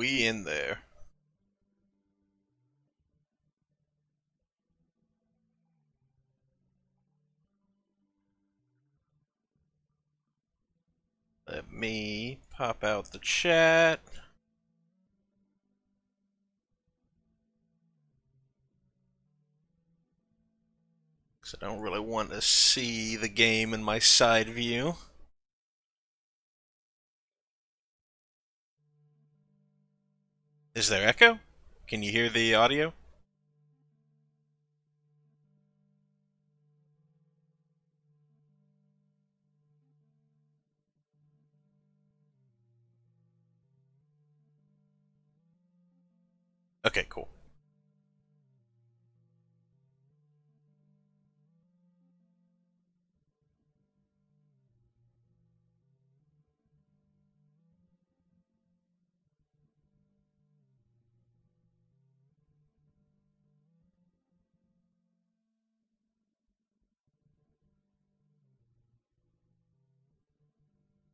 we in there? Let me pop out the chat. Because I don't really want to see the game in my side view. Is there echo? Can you hear the audio? Okay, cool.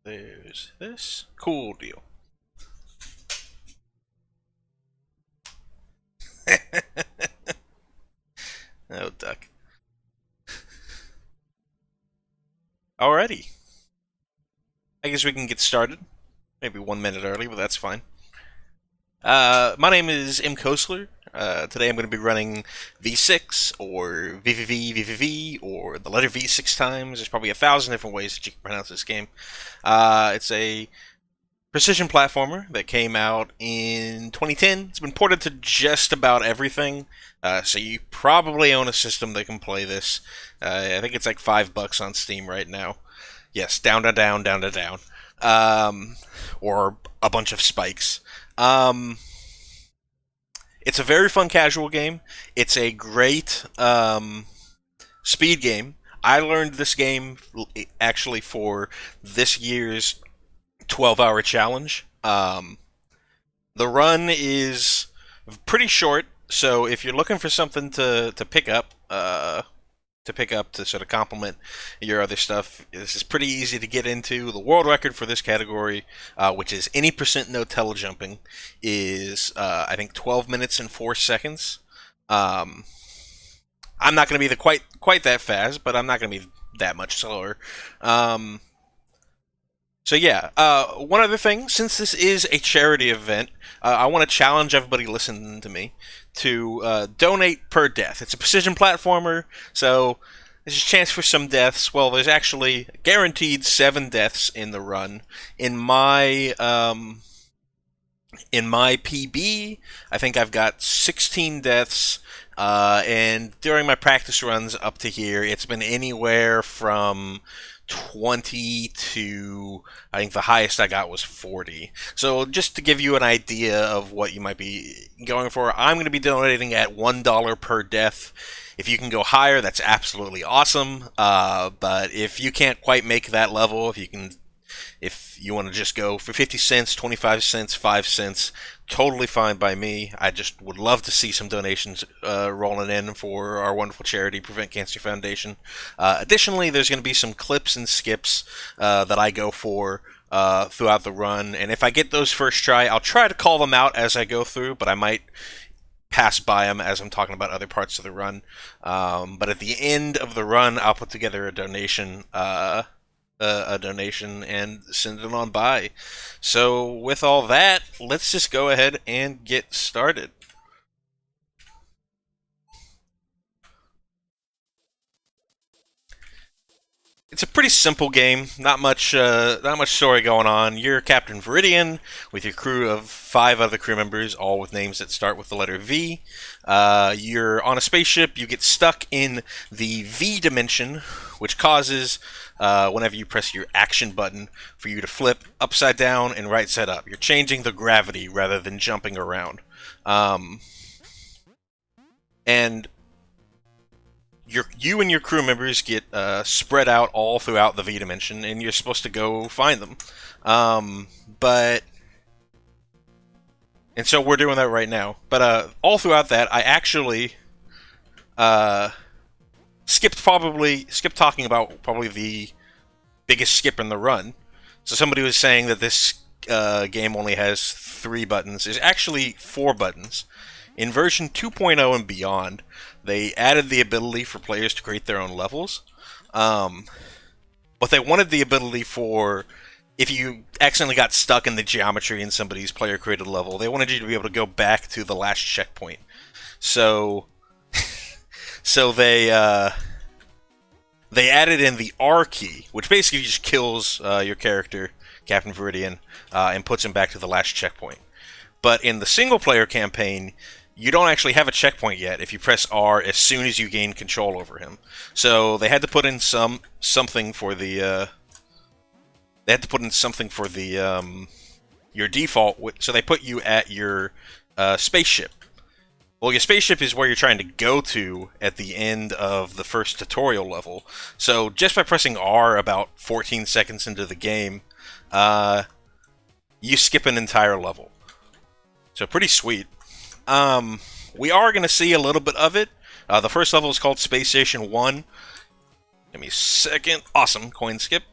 There's this. Cool deal. Oh, duck. Alrighty. I guess we can get started. Maybe 1 minute early, but that's fine. My name is mkosler. Today I'm going to be running V6 or VVVVVV or the letter V 6 times. There's probably 1,000 different ways that you can pronounce this game. It's a precision platformer that came out in 2010. It's been ported to just about everything, so you probably own a system that can play this. I think it's like $5 on Steam right now. Yes, down to down, down to down, or a bunch of spikes. Um, it's a very fun casual game. It's a great speed game. I learned this game actually for this year's 12-hour challenge. The run is pretty short, so if you're looking for something to pick up, to sort of complement your other stuff, this is pretty easy to get into. The world record for this category, which is any percent no telejumping, is I think 12 minutes and 4 seconds. Um, I'm not going to be quite that fast, but I'm not going to be that much slower. So yeah, one other thing, since this is a charity event, I want to challenge everybody listening to me to donate per death. It's a precision platformer, so there's a chance for some deaths. Well, there's actually guaranteed 7 deaths in the run. In my PB, I think I've got 16 deaths, and during my practice runs up to here, it's been anywhere from 20 to, I think the highest I got was 40. So just to give you an idea of what you might be going for, I'm going to be donating at $1 per death. If you can go higher, that's absolutely awesome. But if you can't quite make that level, if you want to just go for 50 cents, 25 cents, 5 cents, totally fine by me. I just would love to see some donations rolling in for our wonderful charity, Prevent Cancer Foundation. Additionally, there's going to be some clips and skips that I go for throughout the run, and if I get those first try, I'll try to call them out as I go through, but I might pass by them as I'm talking about other parts of the run. But at the end of the run, I'll put together a donation and send it on by. So with all that, let's just go ahead and get started. It's a pretty simple game. Not much story going on. You're Captain Viridian with your crew of 5 other crew members, all with names that start with the letter V. You're on a spaceship. You get stuck in the V dimension, which causes, whenever you press your action button, for you to flip upside down and right side up. You're changing the gravity rather than jumping around. And you and your crew members get spread out all throughout the V dimension, and you're supposed to go find them. But and so we're doing that right now. But all throughout that, I actually uh, skipped talking about probably the biggest skip in the run. So somebody was saying that this game only has 3 buttons. There's actually 4 buttons. In version 2.0 and beyond, they added the ability for players to create their own levels. Um, but they wanted the ability for if you accidentally got stuck in the geometry in somebody's player created level, they wanted you to be able to go back to the last checkpoint. So, so they added in the R key, which basically just kills your character, Captain Viridian, and puts him back to the last checkpoint. But in the single-player campaign, you don't actually have a checkpoint yet if you press R as soon as you gain control over him. So they had to put in something for the your default. So they put you at your spaceship. Well, your spaceship is where you're trying to go to at the end of the first tutorial level. So just by pressing R about 14 seconds into the game, you skip an entire level. So pretty sweet. We are going to see a little bit of it. The first level is called Space Station 1. Give me a second. Awesome. Coin skip.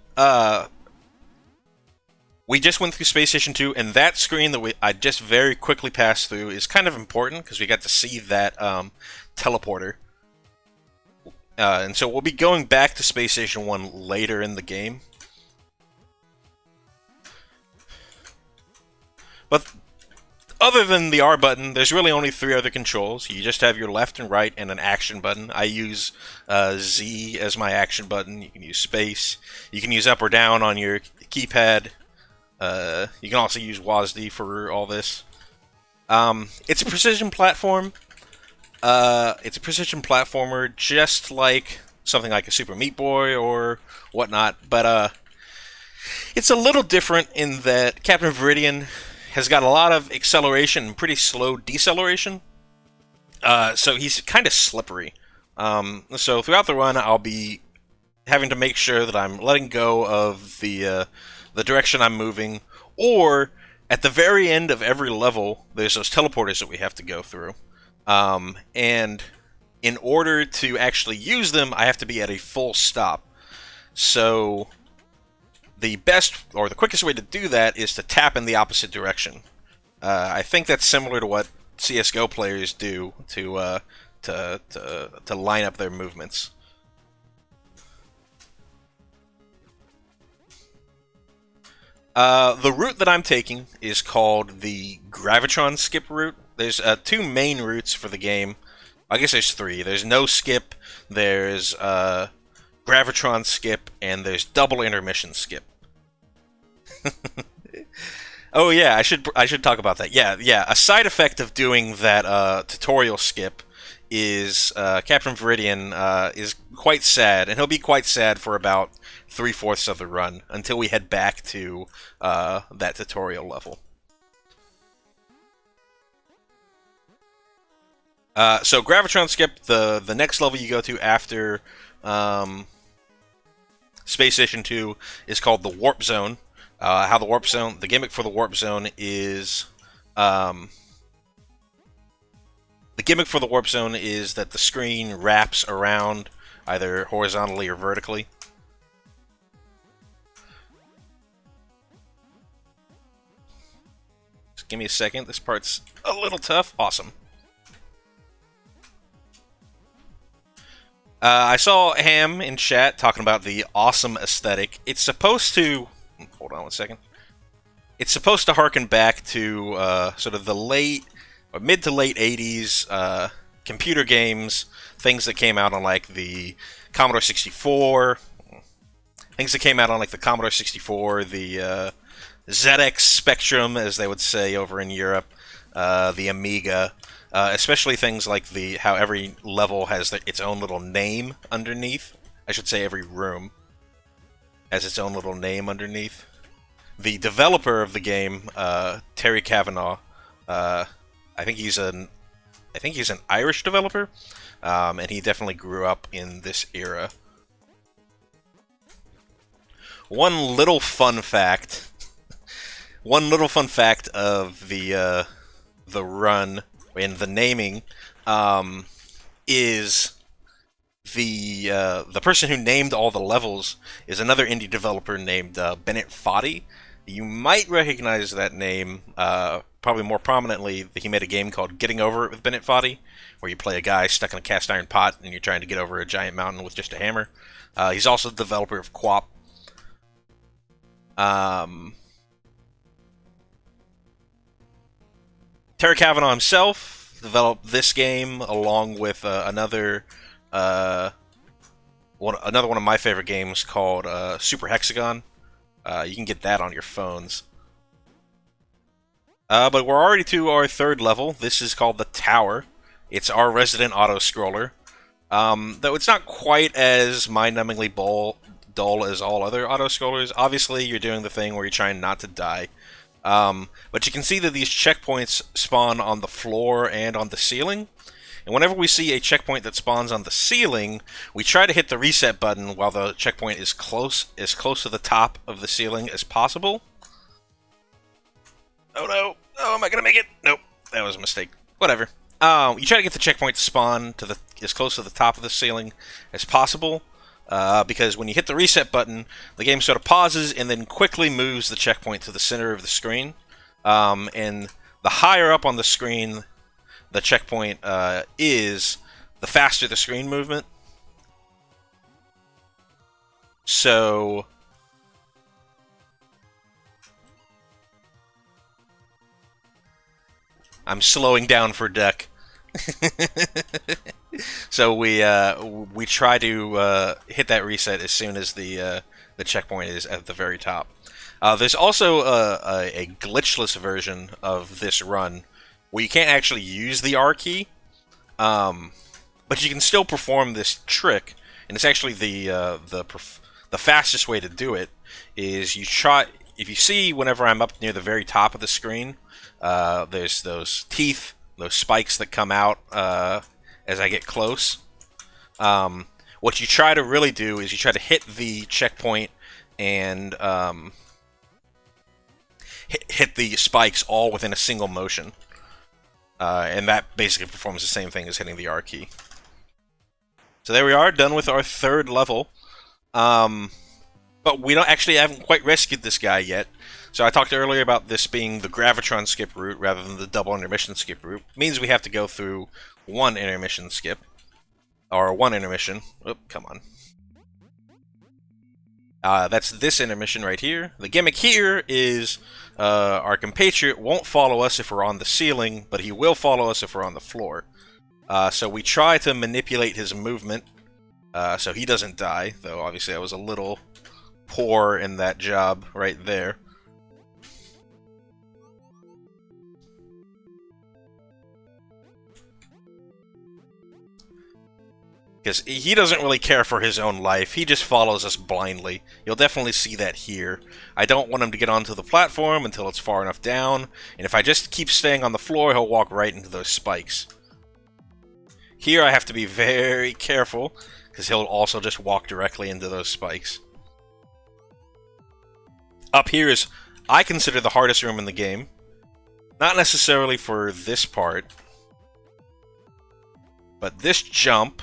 We just went through Space Station 2, and that screen that I just very quickly passed through is kind of important, because we got to see that teleporter. And so we'll be going back to Space Station 1 later in the game. But other than the R button, there's really only 3 other controls. You just have your left and right and an action button. I use Z as my action button. You can use space. You can use up or down on your keypad. You can also use WASD for all this. It's a precision platform. It's a precision platformer, just like something like a Super Meat Boy or whatnot. But it's a little different in that Captain Viridian has got a lot of acceleration and pretty slow deceleration. So he's kind of slippery. So throughout the run, I'll be having to make sure that I'm letting go of the direction I'm moving, or at the very end of every level, there's those teleporters that we have to go through. And in order to actually use them, I have to be at a full stop. So the best, or the quickest way to do that is to tap in the opposite direction. I think that's similar to what CSGO players do to line up their movements. The route that I'm taking is called the Gravitron skip route. There's 2 main routes for the game. I guess there's 3. There's no skip, there's Gravitron skip, and there's double intermission skip. Oh yeah, I should talk about that. Yeah. A side effect of doing that tutorial skip is Captain Viridian is quite sad, and he'll be quite sad for about 3/4 of the run until we head back to that tutorial level. So Gravitron skip, the next level you go to after Space Station 2 is called the Warp Zone. The gimmick for the Warp Zone is the gimmick for the Warp Zone is that the screen wraps around either horizontally or vertically. Just give me a second. This part's a little tough. Awesome. I saw Ham in chat talking about the awesome aesthetic. It's supposed to... Hold on one second. It's supposed to harken back to sort of the mid to late 80s computer games, things that came out on like the Commodore 64, things that came out on like the Commodore 64, the ZX Spectrum, as they would say over in Europe, the Amiga. Especially things like how every level has its own little name underneath. I should say every room has its own little name underneath. The developer of the game, Terry Kavanagh, I think he's an Irish developer, and he definitely grew up in this era. One little fun fact of the run and the naming is the person who named all the levels is another indie developer named Bennett Foddy. You might recognize that name, probably more prominently. He made a game called Getting Over It with Bennett Foddy, where you play a guy stuck in a cast iron pot and you're trying to get over a giant mountain with just a hammer. He's also the developer of QWOP. Terry Cavanaugh himself developed this game along with another one of my favorite games called Super Hexagon. You can get that on your phones. But we're already to our third level. This is called the Tower. It's our resident auto-scroller. Though it's not quite as mind-numbingly dull as all other auto-scrollers. Obviously, you're doing the thing where you're trying not to die. But you can see that these checkpoints spawn on the floor and on the ceiling. And whenever we see a checkpoint that spawns on the ceiling, we try to hit the reset button while the checkpoint is close to the top of the ceiling as possible. Oh no! Oh, am I gonna make it? Nope, that was a mistake. Whatever. You try to get the checkpoint to spawn to as close to the top of the ceiling as possible, because when you hit the reset button, the game sort of pauses and then quickly moves the checkpoint to the center of the screen. And the higher up on the screen the checkpoint is, the faster the screen movement. So I'm slowing down for Deck. So we try to hit that reset as soon as the checkpoint is at the very top. There's also a glitchless version of this run where you can't actually use the R key, but you can still perform this trick, and it's actually the fastest way to do it. Is you try, if you see whenever I'm up near the very top of the screen, there's those teeth, those spikes that come out as I get close. What you try to really do is you try to hit the checkpoint and hit the spikes all within a single motion. And that basically performs the same thing as hitting the R key. So there we are, done with our third level. But we haven't quite rescued this guy yet. So I talked earlier about this being the Gravitron skip route rather than the double intermission skip route. It means we have to go through one intermission skip. Or one intermission. Oh, come on. That's this intermission right here. The gimmick here is our compatriot won't follow us if we're on the ceiling, but he will follow us if we're on the floor. So we try to manipulate his movement so he doesn't die, though obviously I was a little poor in that job right there. Because he doesn't really care for his own life, he just follows us blindly. You'll definitely see that here. I don't want him to get onto the platform until it's far enough down, and if I just keep staying on the floor, he'll walk right into those spikes. Here I have to be very careful, because he'll also just walk directly into those spikes. Up here is, I consider, the hardest room in the game. Not necessarily for this part, but this jump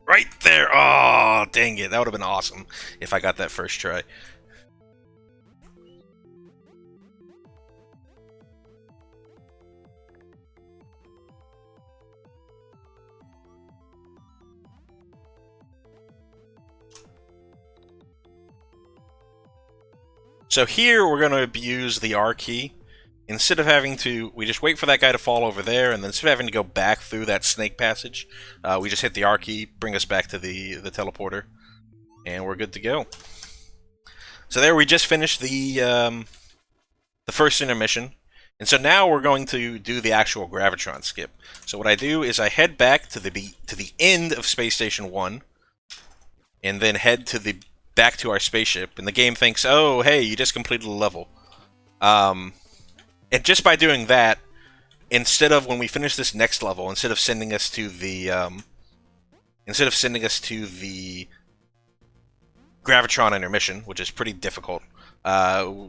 right there. Oh, dang it. That would have been awesome if I got that first try. So here we're going to abuse the R key. Instead of having to, we just wait for that guy to fall over there, and then instead of having to go back through that snake passage, we just hit the R key, bring us back to the teleporter, and we're good to go. So there we just finished the first intermission, and so now we're going to do the actual Gravitron skip. So what I do is I head back to the end of Space Station 1, and then head to back to our spaceship, and the game thinks, oh, hey, you just completed a level. And just by doing that, instead of, when we finish this next level, instead of sending us to the Gravitron intermission, which is pretty difficult,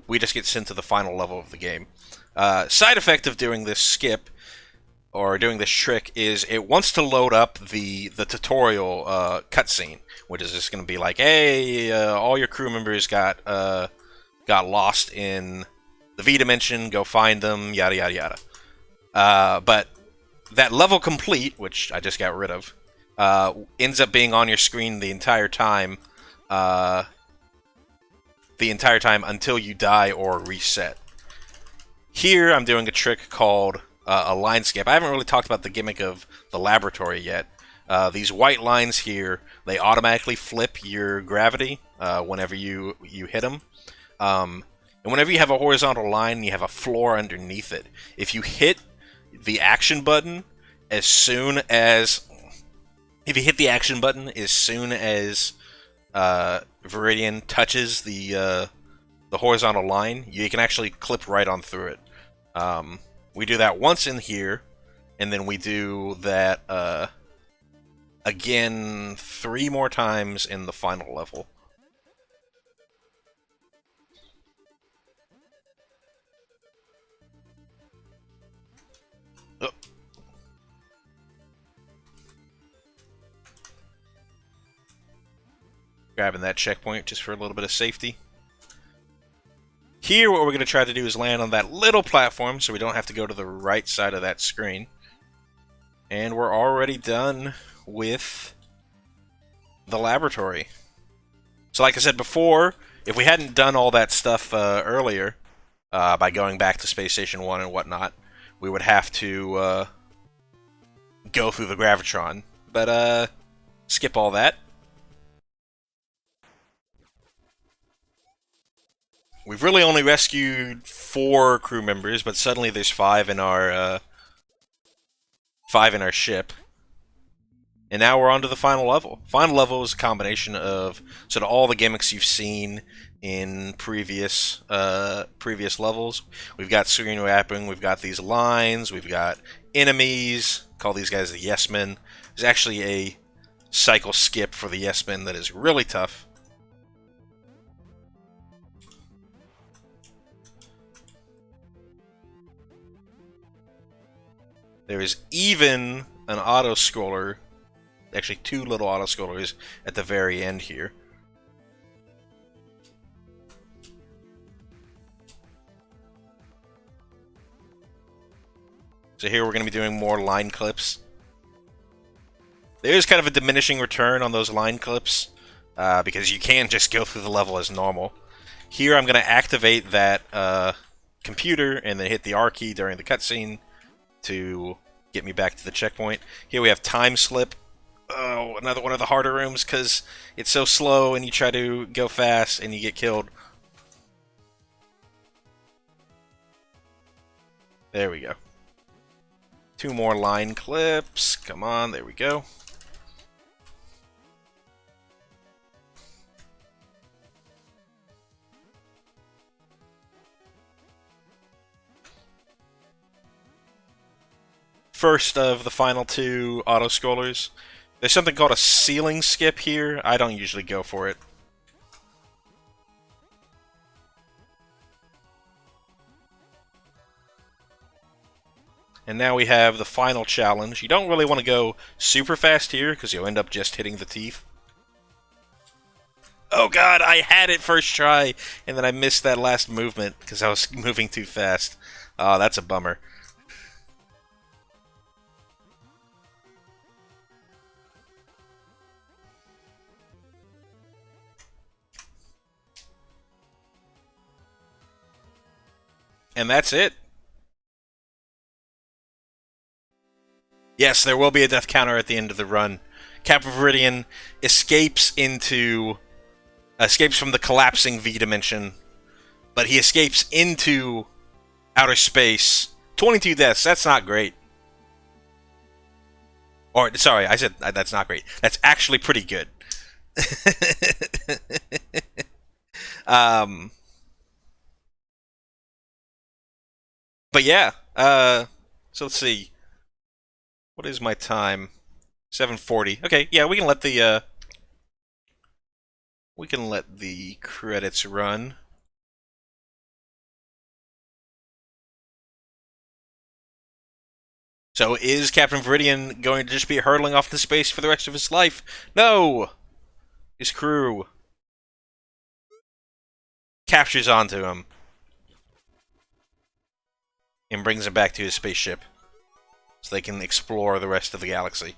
we just get sent to the final level of the game. Side effect of doing this skip, or doing this trick, is it wants to load up the tutorial cutscene, which is just going to be like, hey, all your crew members got got lost in the V dimension, go find them, yada yada yada. But that level complete, which I just got rid of, ends up being on your screen the entire time. Until you die or reset. Here, I'm doing a trick called a line skip. I haven't really talked about the gimmick of the laboratory yet. These white lines here, they automatically flip your gravity whenever you hit them. And whenever you have a horizontal line, you have a floor underneath it. If you hit the action button as soon as Viridian touches the horizontal line, you can actually clip right on through it. We do that once in here, and then we do that again 3 more times in the final level. Oh. Grabbing that checkpoint just for a little bit of safety. Here, what we're going to try to do is land on that little platform so we don't have to go to the right side of that screen. And we're already done with the laboratory. So like I said before, if we hadn't done all that stuff earlier, by going back to Space Station 1 and whatnot, we would have to go through the Gravitron. But skip all that. We've really only rescued 4 crew members, but suddenly there's 5 in our ship. And now we're on to the final level. Final level is a combination of sort of all the gimmicks you've seen in previous levels. We've got screen wrapping, we've got these lines, we've got enemies. Call these guys the Yes Men. There's actually a cycle skip for the Yes Men that is really tough. There is even an auto-scroller, actually 2 little auto-scrollers at the very end here. So here we're going to be doing more line clips. There's kind of a diminishing return on those line clips, because you can just go through the level as normal. Here I'm going to activate that computer and then hit the R key during the cutscene to get me back to the checkpoint. Here we have time slip. Oh, another one of the harder rooms because it's so slow and you try to go fast and you get killed. There we go. 2 more line clips. Come on, there we go. First of the final 2 auto-scrollers. There's something called a ceiling skip here. I don't usually go for it. And now we have the final challenge. You don't really want to go super fast here, because you'll end up just hitting the teeth. Oh god, I had it first try, and then I missed that last movement, because I was moving too fast. Oh, that's a bummer. And that's it. Yes, there will be a death counter at the end of the run. Captain Viridian escapes from the collapsing V dimension, but he escapes into outer space. 22 deaths, that's not great. Or, sorry, I said that's not great. That's actually pretty good. But yeah, so let's see. What is my time? 7:40. Okay, yeah, we can let the credits run. So is Captain Viridian going to just be hurtling off into space for the rest of his life? No! His crew. captures onto him and brings him back to his spaceship so they can explore the rest of the galaxy.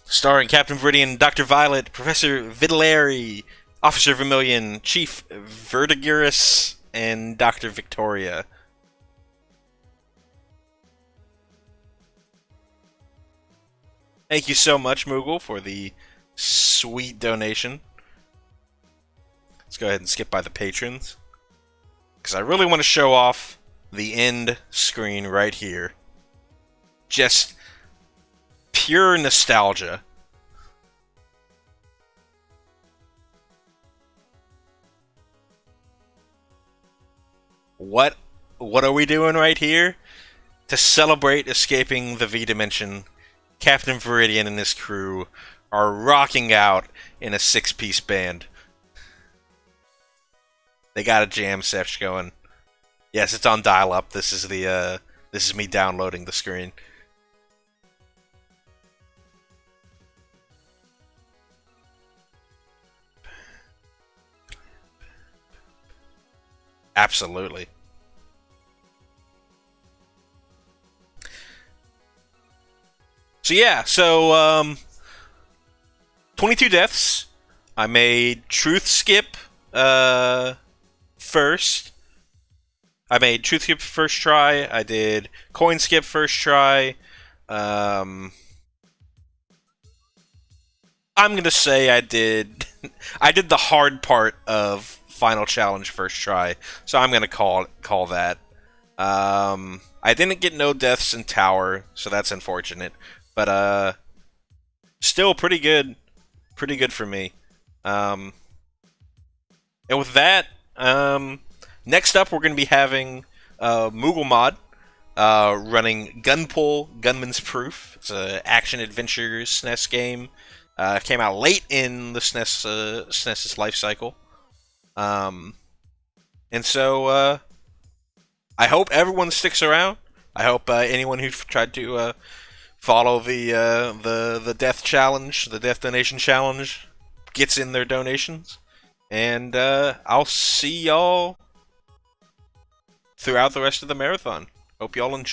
Starring Captain Viridian, Dr. Violet, Professor Vitillary, Officer Vermilion, Chief Vertigurus, and Dr. Victoria. Thank you so much, Moogle, for the sweet donation. Let's go ahead and skip by the patrons, because I really want to show off the end screen right here. Just pure nostalgia. What are we doing right here? To celebrate escaping the V dimension, Captain Viridian and his crew are rocking out in a 6-piece band. They got a jam sesh going. Yes, it's on dial-up. This is me downloading the screen. Absolutely. So yeah, 22 deaths. I made Truth Skip first. I made Truth Skip first try. I did Coin Skip first try. I'm gonna say I did the hard part of Final Challenge first try, so I'm gonna call that. I didn't get no deaths in Tower, so that's unfortunate. But still pretty good for me. And with that, next up we're gonna be having Moogle Mod running Gunpull Gunman's Proof. It's an action adventure SNES game. Came out late in the SNES's life cycle. And so I hope everyone sticks around. I hope anyone who tried to follow the death challenge, the death donation challenge, gets in their donations. And I'll see y'all throughout the rest of the marathon. Hope y'all enjoy.